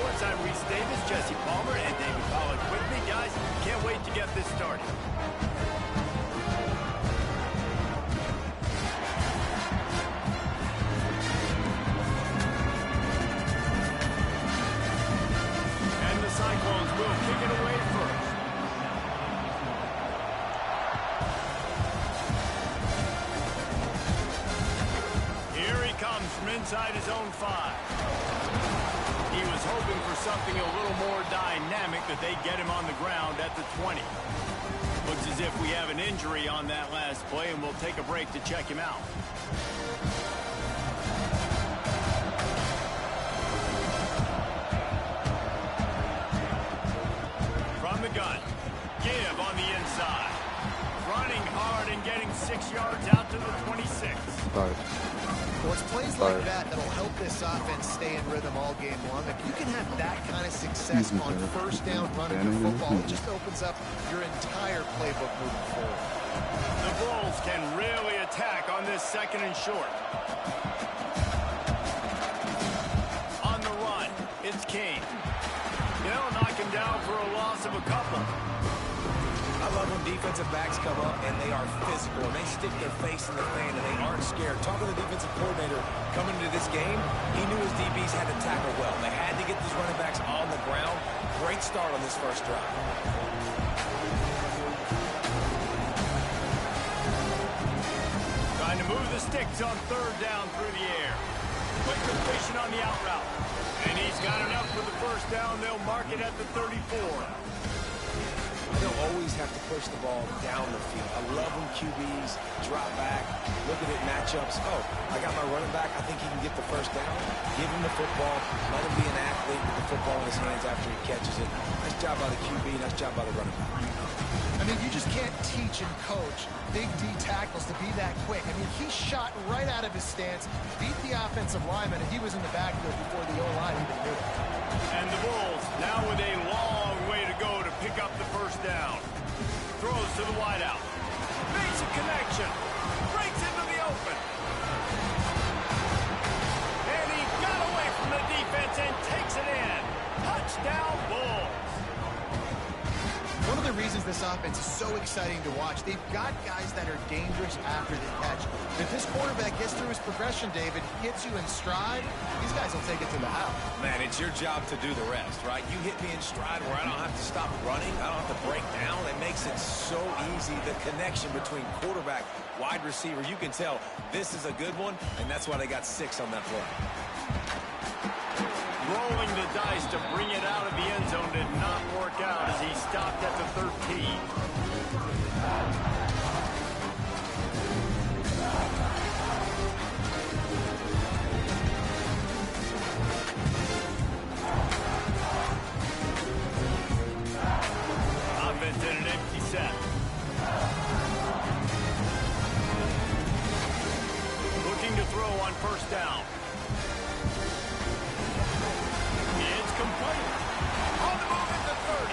courtside Reese Davis, Jesse Palmer, and David Pollack with me. Guys, can't wait to get this started. And the Cyclones will kick it away first. Here he comes from inside his own 5. He was hoping for something a little more dynamic, that they get him on the ground at the 20. Looks as if we have an injury on that last play, and we'll take a break to check him out. From the gun, Give on the inside. Running hard and getting 6 yards out to the 26. Sorry. Well, it's plays like that that'll help this offense stay in rhythm all game long. If you can have that kind of success on first down running the football, it just opens up your entire playbook moving forward. The Bulls can really attack on this 2nd and short. On the run, it's King. They'll knock him down for a loss of a couple. I love when defensive backs come up and they are physical and they stick their face in the fan and they aren't scared. Talking to the defensive coordinator coming into this game, he knew his DBs had to tackle well. They had to get these running backs on the ground. Great start on this first drive. Trying to move the sticks on 3rd down through the air. Quick completion on the out route. And he's got enough for the first down. They'll mark it at the 34. They'll always have to push the ball down the field. I love when QBs drop back, look at it, matchups. Oh, I got my running back. I think he can get the first down. Give him the football. Let him be an athlete with the football in his hands after he catches it. Nice job by the QB. Nice job by the running back. I mean, you just can't teach and coach big D tackles to be that quick. I mean, he shot right out of his stance, beat the offensive lineman, and he was in the backfield before the O-line even knew it. And the Bulls now with a long way to go to pick up the first down. Throws to the wideout. Makes a connection. Breaks into the open. And he got away from the defense and takes it in. Touchdown, Bulls. One of the reasons this offense is so exciting to watch, they've got guys that are dangerous after the catch. If this quarterback gets through his progression, David, hits you in stride, these guys will take it to the house. Man, it's your job to do the rest, right? You hit me in stride where I don't have to stop running. I don't have to break down. It makes it so easy. The connection between quarterback, wide receiver, you can tell this is a good one, and that's why they got 6 on that play. Rolling the dice to bring it out of the end zone did not work out as he stopped at the 13. Offense in an empty set. Looking to throw on first down. Complete. On the move at the 30.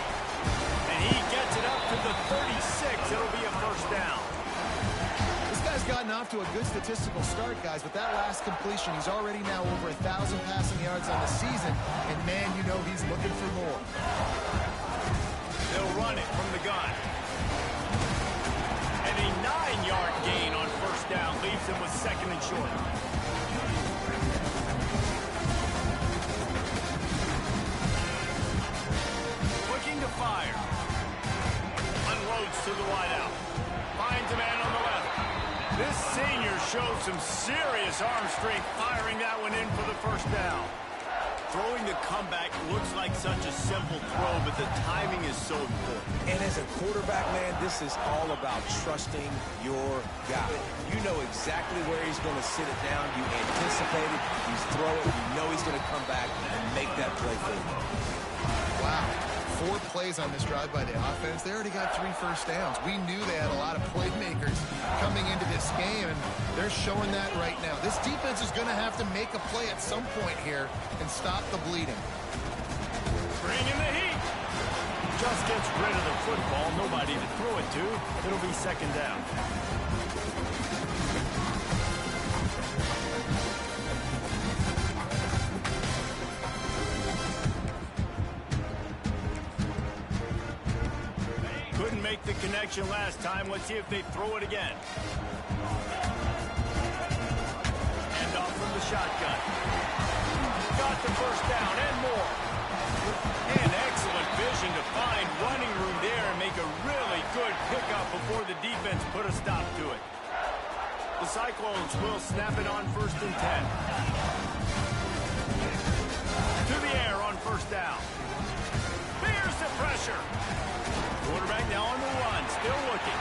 And he gets it up to the 36. It'll be a first down. This guy's gotten off to a good statistical start, guys, but that last completion, he's already now over 1,000 passing yards on the season, and man, you know he's looking for more. They'll run it from the gun. And a 9-yard gain on first down leaves him with 2nd and short. To fire. Unloads to the wideout. Finds a man on the left. This senior shows some serious arm strength firing that one in for the first down. Throwing the comeback looks like such a simple throw, but the timing is so important. And as a quarterback, man, this is all about trusting your guy. You know exactly where he's going to sit it down. You anticipate it. You throw it. You know he's going to come back and make that play for you. Wow. 4 plays on this drive by the offense. They already got 3 first downs. We knew they had a lot of playmakers coming into this game, and they're showing that right now. This defense is going to have to make a play at some point here and stop the bleeding. Bringing the heat. Just gets rid of the football. Nobody to throw it to. It'll be 2nd down. make the connection last time. Let's see if they throw it again. And off from the shotgun. Got the first down and more. And excellent vision to find running room there and make a really good pickup before the defense put a stop to it. The Cyclones will snap it on 1st and 10. To the air on 1st down. Fears the pressure. Quarterback now on the run, still looking.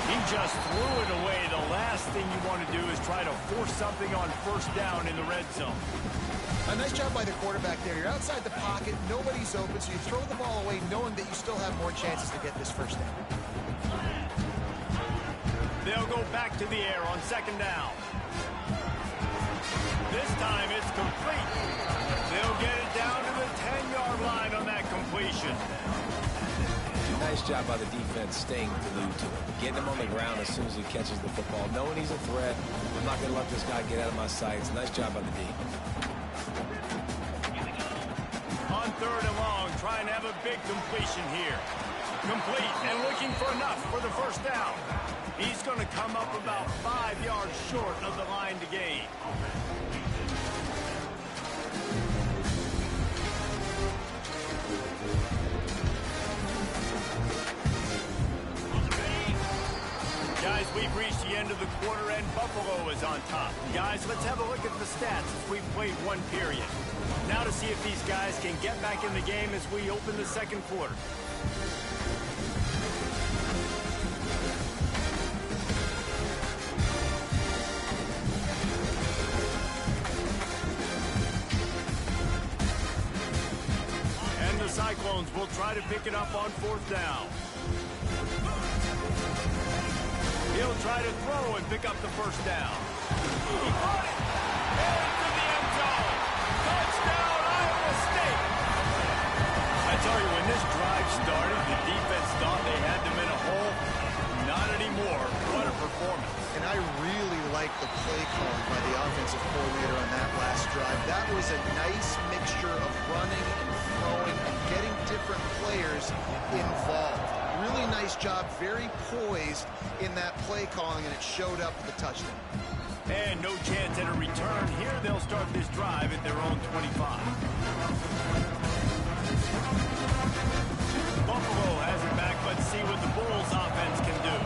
He just threw it away. The last thing you want to do is try to force something on 1st down in the red zone. A nice job by the quarterback there. You're outside the pocket, nobody's open, so you throw the ball away knowing that you still have more chances to get this 1st down. They'll go back to the air on 2nd down. This time it's complete. They'll get it down to the 10-yard line on that completion. Nice job by the defense staying glued to him. Getting him on the ground as soon as he catches the football. Knowing he's a threat. I'm not going to let this guy get out of my sights. Nice job by the D. On 3rd and long, trying to have a big completion here. Complete and looking for enough for the 1st down. He's going to come up about 5 yards short of the line to gain. Guys, we've reached the end of the quarter and Buffalo is on top. Guys, let's have a look at the stats as we've played 1 period. Now to see if these guys can get back in the game as we open the 2nd quarter. And the Cyclones will try to pick it up on 4th down. He'll try to throw and pick up the 1st down. He caught it! Headed to the end zone! Touchdown, Iowa State! I tell you, when this drive started, the defense thought they had them in a hole. Not anymore. What a performance. And I really like the play calling by the offensive coordinator on that last drive. That was a nice mixture of running and throwing and getting different players involved. Really nice job, very poised in that play calling, and it showed up with the touchdown. And no chance at a return. Here they'll start this drive at their own 25. Buffalo has it back. Let's see what the Bulls offense can do.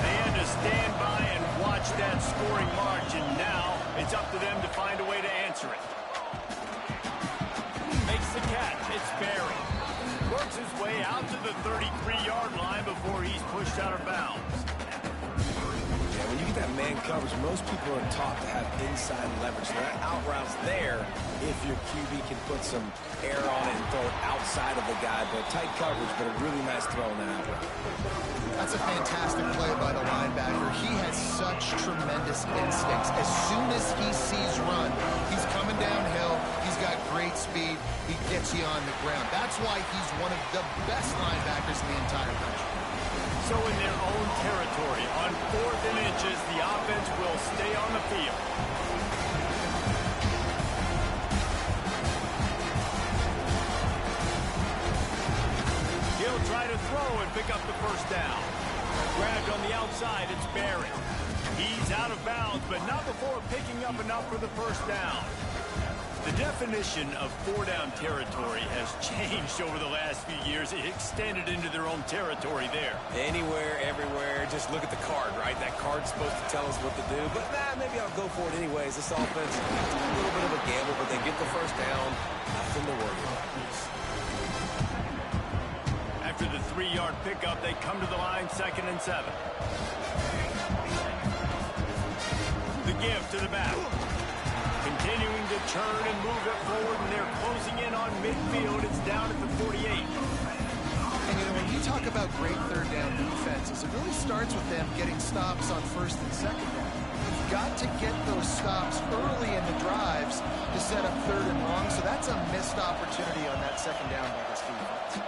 They had to stand by and watch that scoring margin. Now it's up to them to find a way to answer it. Makes the catch. It's Barry. Works his way out to the 33-yard line before he's pushed out of bounds. Yeah, when you get that man coverage, most people are taught to have inside leverage. So that out route's there if your QB can put some air on it and throw it outside of the guy. But tight coverage, but a really nice throw in that out route. That's a fantastic play by the linebacker. He has such tremendous instincts. As soon as he sees run, he's coming downhill. He's got great speed. He gets you on the ground. That's why he's one of the best linebackers in the entire country. So in their own territory, on 4th and inches, the offense will stay on the field. He'll try to throw and pick up the 1st down. Grabbed on the outside, it's Barry. He's out of bounds, but not before picking up enough for the 1st down. The definition of 4-down territory has changed over the last few years. It extended into their own territory there. Anywhere, everywhere, just look at the card, right? That card's supposed to tell us what to do, but maybe I'll go for it anyways. This offense, a little bit of a gamble, but they get the 1st down. Nothing to worry about. After the 3-yard pickup, they come to the line 2nd and 7. The give to the back. Continuing to turn and move it forward, and they're closing in on midfield. It's down at the 48. And, you know, when you talk about great 3rd down defenses, it really starts with them getting stops on 1st and 2nd down. You've got to get those stops early in the drives to set up 3rd and long, so that's a missed opportunity on that 2nd down by this defense.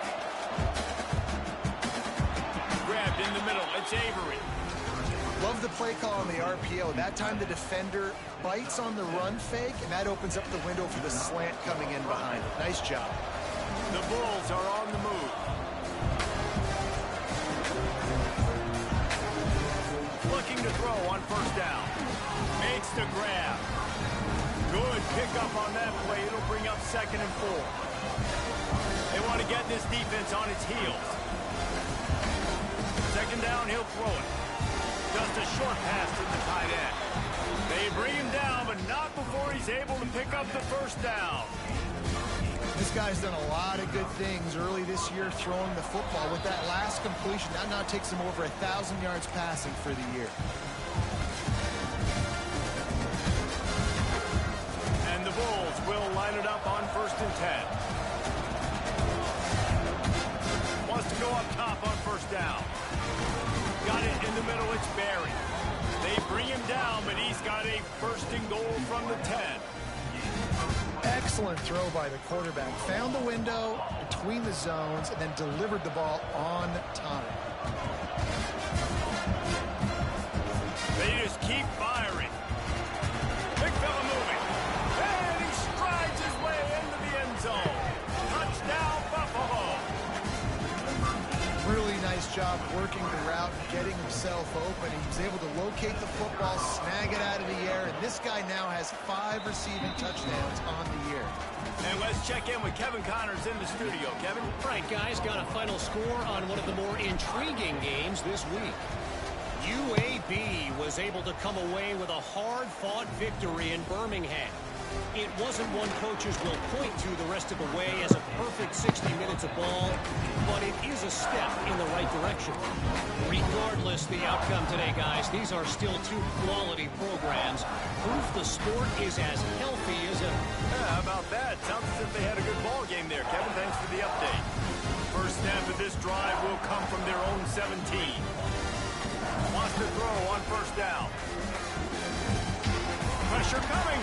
Grabbed in the middle. It's Avery. Love the play call on the RPO. That time the defender bites on the run fake, and that opens up the window for the slant coming in behind it. Nice job. The Bulls are on the move. throw on first down. Makes the grab. Good pickup on that play. It'll bring up 2nd and 4. They want to get this defense on its heels. 2nd down, he'll throw it. Just a short pass to the tight end. They bring him down, but not before he's able to pick up the first down. This guy's done a lot of good things early this year throwing the football. With that last completion, that now takes him over 1,000 yards passing for the year. And the Bulls will line it up on 1st and 10. Wants to go up top on first down. Got it in the middle, it's Barry. They bring him down, but he's got a 1st and goal from the 10. Excellent throw by the quarterback. Found the window between the zones and then delivered the ball on time. They just keep firing. Big fella moving. And he strides his way into the end zone. Touchdown, Buffalo. Really nice job working the route and getting himself open. He was able to locate the football, snag it out of the air, and this guy now has 5 receiving touchdowns on the year. And let's check in with Kevin Connors in the studio. Kevin? Right, guys, got a final score on one of the more intriguing games this week. UAB was able to come away with a hard-fought victory in Birmingham. It wasn't one coaches will point to the rest of the way as a perfect 60 minutes of ball, but it is a step in the right direction. Regardless the outcome today, guys, these are still 2 quality programs. Proof the sport is as healthy as ever. Yeah, how about that? Sounds as if they had a good ball game there. Kevin, thanks for the update. First snap of this drive will come from their own 17. Wants to throw on first down. Pressure coming.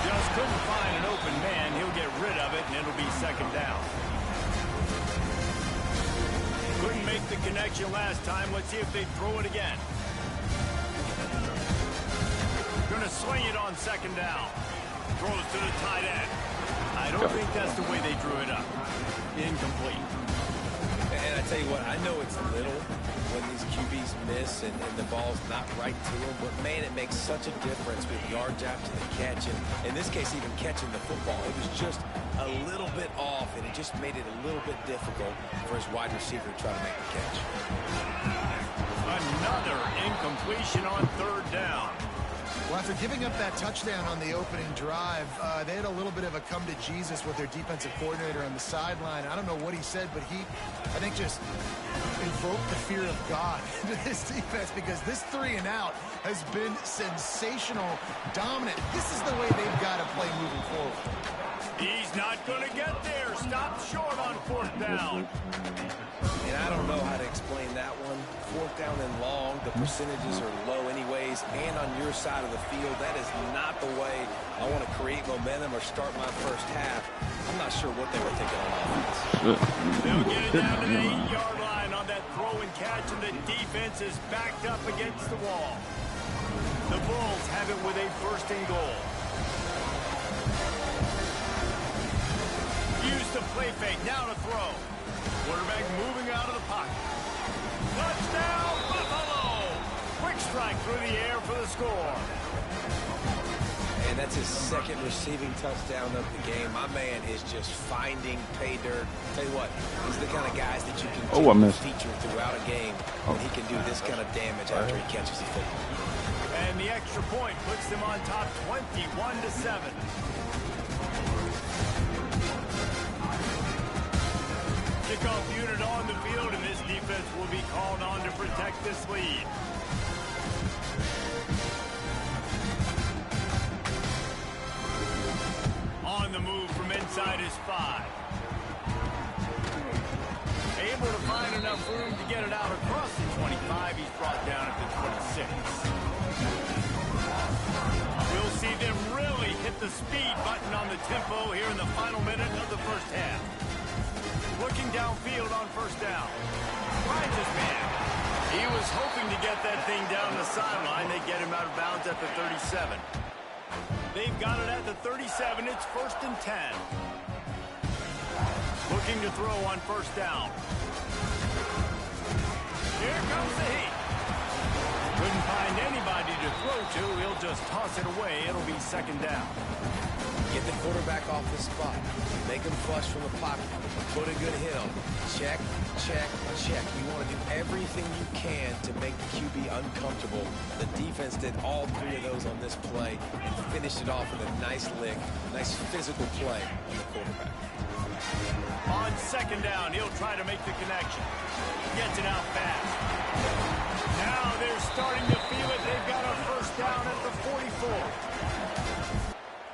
Just couldn't find an open man. He'll get rid of it, and it'll be 2nd down. Couldn't make the connection last time. Let's see if they throw it again. Gonna swing it on 2nd down. Throws to the tight end. I don't think that's the way they drew it up. Incomplete. And I tell you what, I know it's little when these QBs miss and the ball's not right to them, but man, it makes such a difference with yards after the catch, and in this case, even catching the football. It was just a little bit off, and it just made it a little bit difficult for his wide receiver to try to make the catch. Another incompletion on 3rd down. Well, after giving up that touchdown on the opening drive, they had a little bit of a come to Jesus with their defensive coordinator on the sideline. I don't know what he said, but he, I think, just invoked the fear of God into this defense, because this 3 and out has been sensational, dominant. This is the way they've got to play moving forward. He's not going to get there. Stop short on 4th down. And I don't know how to explain that one. 4th down and long, the percentages are low anyways, and on your side of the field, that is not the way I want to create momentum or start my first half. I'm not sure what they were thinking on offense. They'll get it down to the 8-yard line on that throw and catch, and the defense is backed up against the wall. The Bulls have it with a 1st and goal. Use the play fake, now to throw. Quarterback moving out of the pocket. Touchdown, Buffalo! Quick strike through the air for the score. And that's his 2nd receiving touchdown of the game. My man is just finding pay dirt. Tell you what, he's the kind of guys that you can feature throughout a game, and he can do this kind of damage after he catches the football. And the extra point puts them on top 21-7. Kickoff unit on the field, and this defense will be called on to protect this lead. On the move from inside his 5. Able to find enough room to get it out across the 25. He's brought down at the 26. We'll see them really hit the speed button on the tempo here in the final minute of the first half. Looking downfield on first down. Finds his man. He was hoping to get that thing down the sideline. They get him out of bounds at the 37. They've got it at the 37. It's 1st and 10. Looking to throw on first down. Here comes the heat. Couldn't find anybody to throw to. He'll just toss it away. It'll be second down. Get the quarterback off the spot. Make him flush from the pocket. Put a good hit on him. Check, check, check. You want to do everything you can to make the QB uncomfortable. The defense did all three of those on this play and finished it off with a nice lick, nice physical play on the quarterback. On second down, he'll try to make the connection. Gets it out fast. Now they're starting to feel it. They've got a first down at the 44.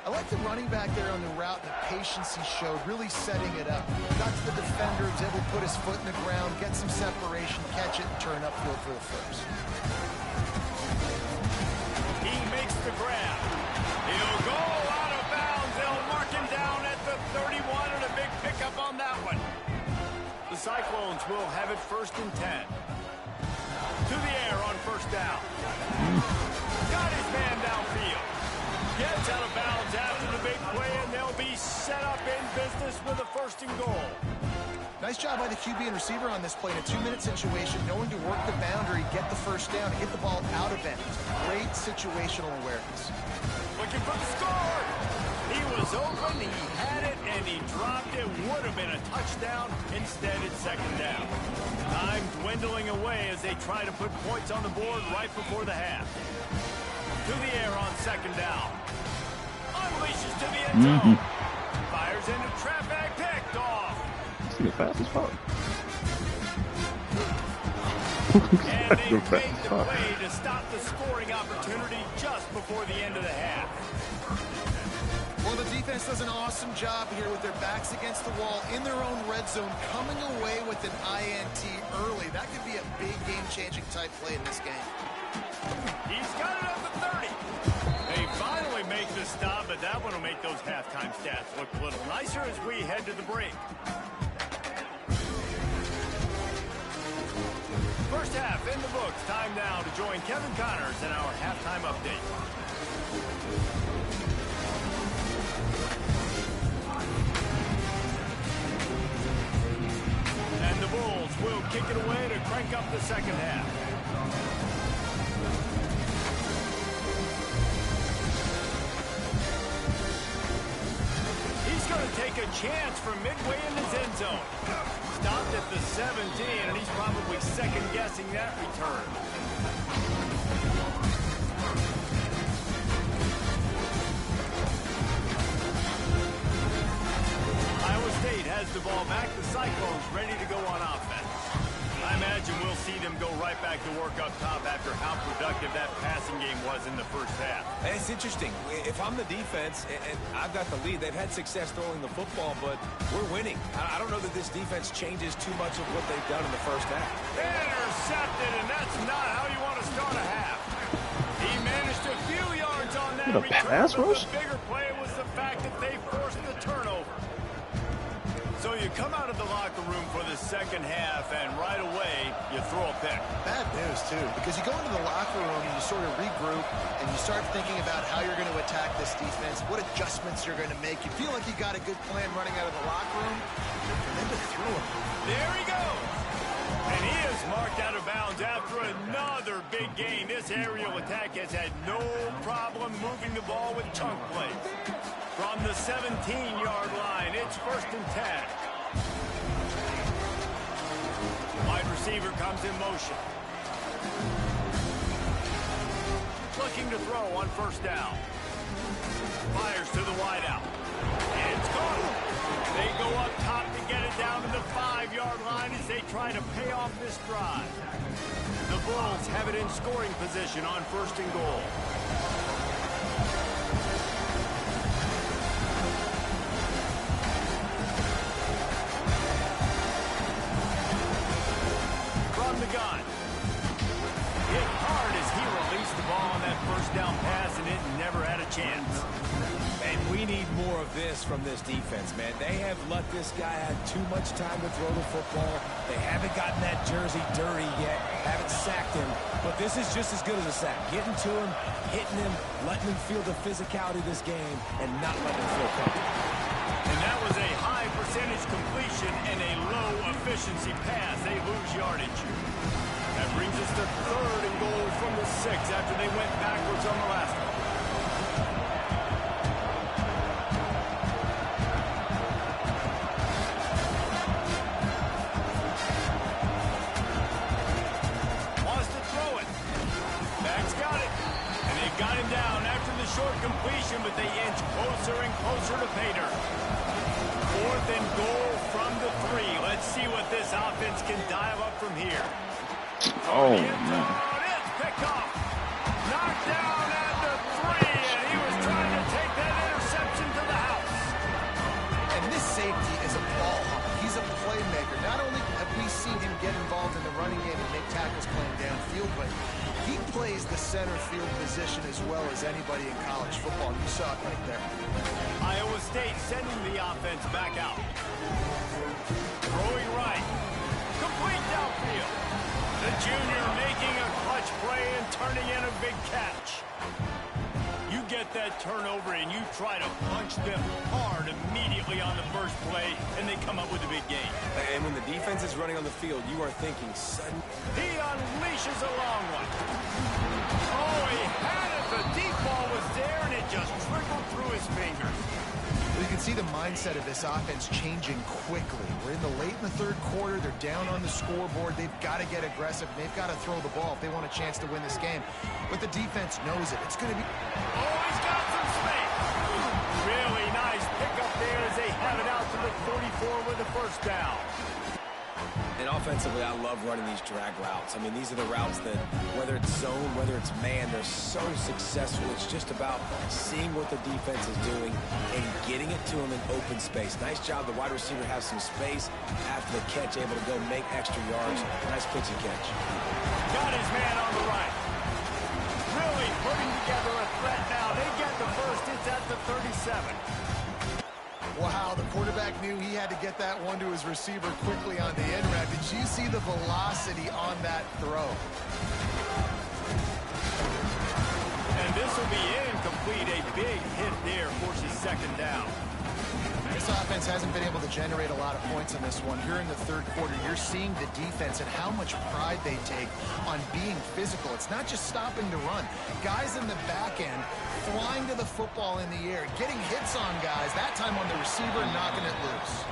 I like the running back there on the route and the patience he showed, really setting it up. Got to the defender, was able to put his foot in the ground, get some separation, catch it, and turn upfield for the first. He makes the grab. He'll go out of bounds. They'll mark him down at the 31, and a big pickup on that one. The Cyclones will have it first and 10. To the air on first down. Got his man downfield. Gets out of bounds after the big play, and they'll be set up in business with a first and goal. Nice job by the QB and receiver on this play in a 2-minute situation, knowing to work the boundary, get the first down, hit the ball out of bounds. Great situational awareness. Looking for the score. He was open, he had it, and he dropped it. Would have been a touchdown. Instead, it's second down. Time dwindling away as they try to put points on the board right before the half. To the air on second down. Unleashes to the end zone. Fires into traffic, picked off. See the fast as fuck. And they made the play to stop the scoring opportunity just before the end of the half. Well, the defense does an awesome job here with their backs against the wall in their own red zone, coming away with an INT early. That could be a big game-changing type play in this game. He's got it at the 30. They finally make the stop, but that one will make those halftime stats look a little nicer as we head to the break. First half in the books. Time now to join Kevin Connors in our halftime update. And the Bulls will kick it away to crank up the second half. He's going to take a chance from midway in his end zone. Stopped at the 17, and he's probably second-guessing that return. Iowa State has the ball back. The Cyclones ready to go on offense. I imagine we'll see them go right back to work up top after how productive that passing game was in the first half. And it's interesting. If I'm the defense and I've got the lead, they've had success throwing the football, but we're winning. I don't know that this defense changes too much of what they've done in the first half. Intercepted, and that's not how you want to start a half. He managed a few yards on that return, pass but rush? the bigger play was the fact that they forced the turnover. So you come out of the locker room for the second half, and right away, you throw a pick. Bad news, too, because you go into the locker room and you sort of regroup, and you start thinking about how you're going to attack this defense, what adjustments you're going to make. You feel like you got a good plan running out of the locker room, and then to throw it. There he goes. And he is marked out of bounds after another big gain. This aerial attack has had no problem moving the ball with chunk plays. From the 17-yard line, it's first and 10. Wide receiver comes in motion. Looking to throw on first down. Fires to the wideout. And it's caught. They go up top to get it down to the 5-yard line as they try to pay off this drive. The Bulls have it in scoring position on first and goal. From the gun. Hit hard as he released the ball on that first down pass, and it never had a chance. And we need more of this from this defense, man. They have let this guy have too much time to throw the football. They haven't gotten that jersey dirty yet, haven't sacked him. But this is just as good as a sack. Getting to him, hitting him, letting him feel the physicality of this game, and not letting him feel comfortable. And that was a high percentage completion and a low efficiency pass. They lose yardage. That brings us to third and goal from the to 6 after they went backwards on the last one. Wants to throw it. Back's got it. And they got him down after the short completion, but they inch closer and closer to pay dirt. 4th and goal from the 3. Let's see what this offense can dial up from here. Oh, man. It's picked off. Knocked down at the 3, and he was trying to take that interception to the house. And this safety is a ball hawk. He's a playmaker. Not only have we seen him get involved in the running game and make tackles playing downfield, but he plays the center field position as well as anybody in college football. You saw it right there. Iowa State sending the offense back out. Throwing right. Complete downfield. The junior making a clutch play and turning in a big catch. You get that turnover and you try to punch them hard immediately on the first play, and they come up with a big gain. And when the defense is running on the field, you are thinking sudden. He unleashes a long one. Oh, he had it. The deep ball was there, and it just trickled through his fingers. You can see the mindset of this offense changing quickly. We're late in the 3rd quarter. They're down on the scoreboard. They've got to get aggressive. They've got to throw the ball if they want a chance to win this game. But the defense knows it. It's going to be... Oh, he's got some space. Really nice pickup there as they have it out to the 44 with the first down. And offensively, I love running these drag routes. I mean, these are the routes that, whether it's zone, whether it's man, they're so successful. It's just about seeing what the defense is doing and getting it to them in open space. Nice job. The wide receiver has some space after the catch, able to go make extra yards. Nice pitch and catch. Got his man on the right. Really putting together a threat now. They get the first. It's at the 37. Wow, the quarterback knew he had to get that one to his receiver quickly on the end route. Did you see the velocity on that throw? And this will be incomplete. A big hit there forces 2nd down. This offense hasn't been able to generate a lot of points in this one. Here in the 3rd quarter, you're seeing the defense and how much pride they take on being physical. It's not just stopping to run. Guys in the back end flying to the football in the air, getting hits on guys, that time on the receiver, knocking it loose.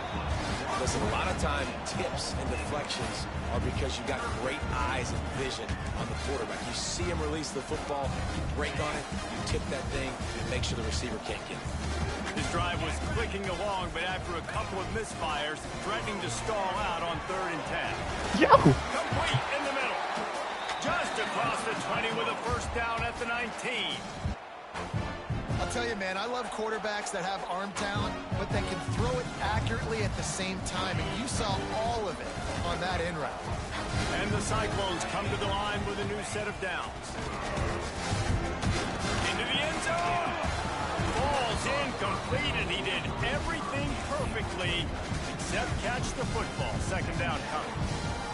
Listen, a lot of time, tips and deflections are because you got great eyes and vision on the quarterback. You see him release the football, you break on it, you tip that thing, and make sure the receiver can't get it. His drive was clicking along, but after a couple of misfires, threatening to stall out on 3rd and 10. Yo! Complete in the middle. Just across the 20 with a first down at the 19. I'll tell you, man, I love quarterbacks that have arm talent, but they can throw it accurately at the same time, and you saw all of it on that in route. And the Cyclones come to the line with a new set of downs. Into the end zone. Ball's incomplete, and he did everything perfectly except catch the football. 2nd down coming.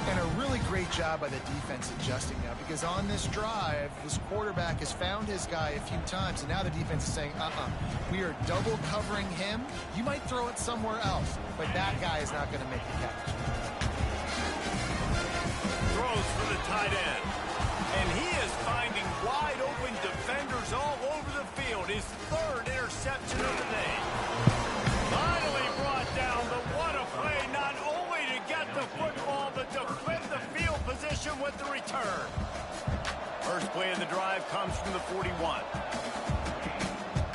And a really great job by the defense adjusting now, because on this drive, this quarterback has found his guy a few times, and now the defense is saying, we are double covering him. You might throw it somewhere else, but that guy is not going to make the catch. Throws for the tight end. And he is finding wide open defenders all over the field. His 3rd interception of the day. Finally brought down, but what a play, not only to get the football, but to flip the field position with the return. First play of the drive comes from the 41.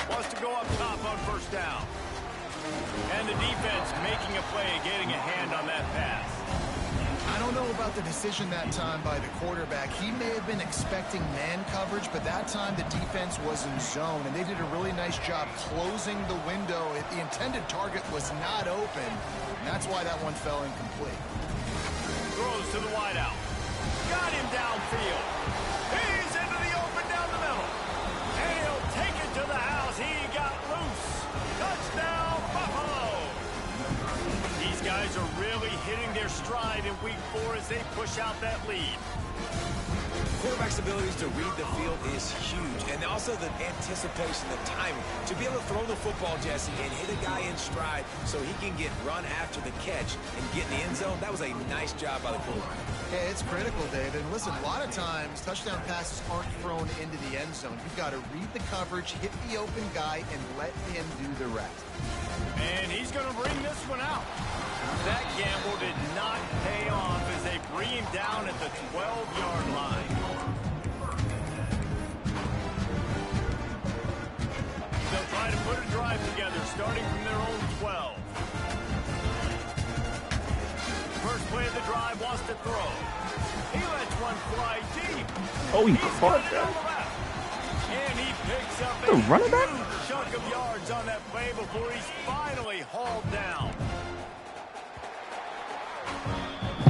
Wants to go up top on first down. And the defense making a play, getting a hand on that pass. I don't know about the decision that time by the quarterback. He may have been expecting man coverage, but that time the defense was in zone, and they did a really nice job closing the window. The intended target was not open, and that's why that one fell incomplete. Throws to the wideout. Got him downfield. He's into the open down the middle. And he'll take it to the house. He got loose. Touchdown, Buffalo. These guys are really hitting their stride in week 4 as they push out that lead. Quarterback's abilities to read the field is huge, and also the anticipation, the timing. To be able to throw the football, Jesse, and hit a guy in stride so he can get run after the catch and get in the end zone, that was a nice job by the quarterback. Yeah, it's critical, David. And listen, a lot of times, touchdown passes aren't thrown into the end zone. You've got to read the coverage, hit the open guy, and let him do the rest. And he's going to bring this one out. That gamble did not pay off as they bring him down at the 12-yard line. They'll try to put a drive together, starting from their own 12. First play of the drive, wants to throw. He lets one fly deep. Oh, he caught that. And he picks up The running back? huge chunk of yards on that play before he's finally hauled down.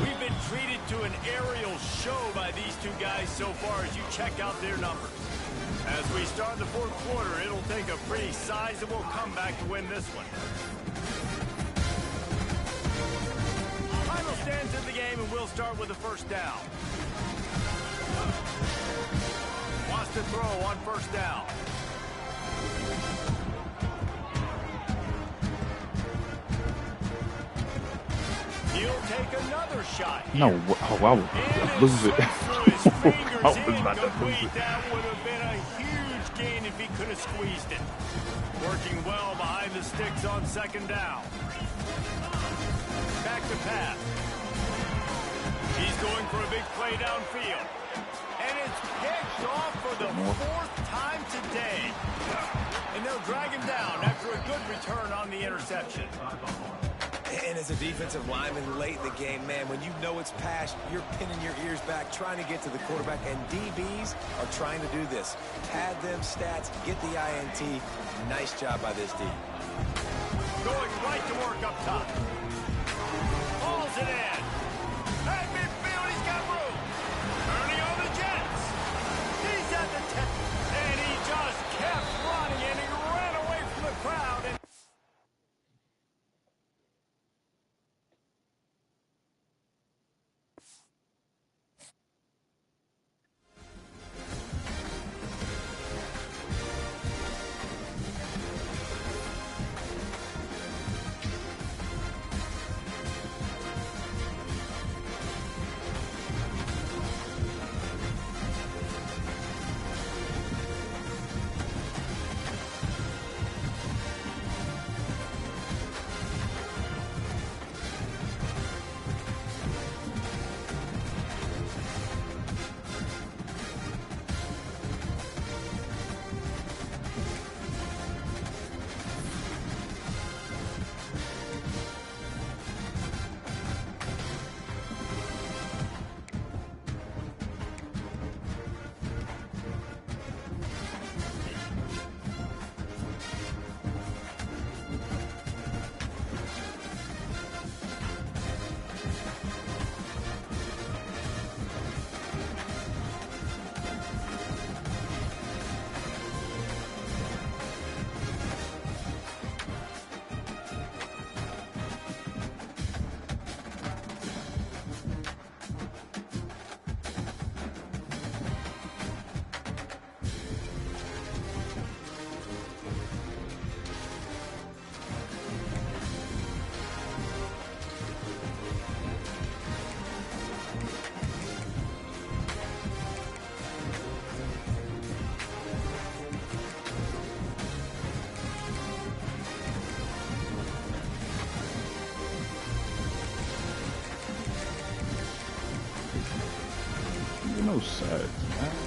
We've been treated to an aerial show by these two guys so far as you check out their numbers. As we start the fourth quarter, it'll take a pretty sizable comeback to win this one. Final stands in the game, and we'll start with the first down. Wants to throw on first down. He'll take another shot. No, oh, I would lose it. I was about to lose it. That would have been a huge gain if he could have squeezed it. Working well behind the sticks on second down. Back to pass. He's going for a big play downfield. And it's picked off for the fourth time today. And they'll drag him down after a good return on the interception. And as a defensive lineman late in the game, man, when you know it's pass, you're pinning your ears back, trying to get to the quarterback, and DBs are trying to do this. Pad them stats, get the INT. Nice job by this D. Going right to work up top. Hauls it in. At midfield, he's got room. Turning on the Jets. He's at the 10. And he just kept running, and he ran away from the crowd. And No sides, man.